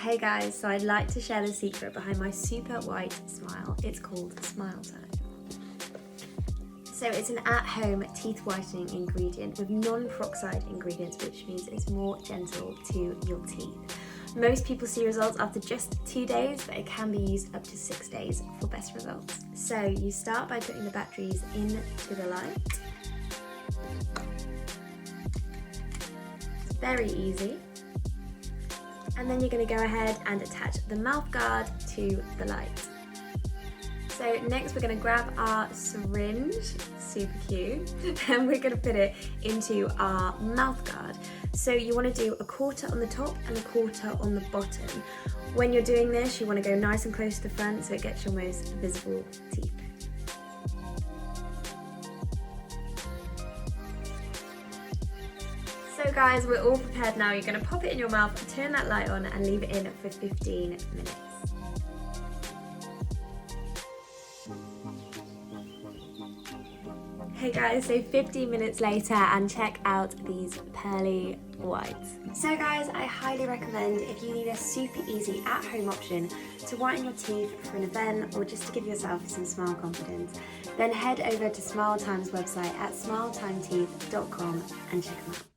Hey guys, so I'd like to share the secret behind my super white smile. It's called SmileTime. So it's an at-home teeth whitening ingredient with non-peroxide ingredients, which means it's more gentle to your teeth. Most people see results after just 2 days, but it can be used up to 6 days for best results. So you start by putting the batteries into the light. It's very easy. And then you're going to go ahead and attach the mouth guard to the light. So next we're going to grab our syringe, super cute, and we're going to put it into our mouth guard. So you want to do a quarter on the top and a quarter on the bottom. When you're doing this, you want to go nice and close to the front so it gets your most visible teeth. So guys, we're all prepared now. You're going to pop it in your mouth, turn that light on and leave it in for 15 minutes. Hey guys, so 15 minutes later and check out these pearly whites. So guys, I highly recommend if you need a super easy at-home option to whiten your teeth for an event or just to give yourself some smile confidence, then head over to SmileTime's website at smiletimeteeth.com and check them out.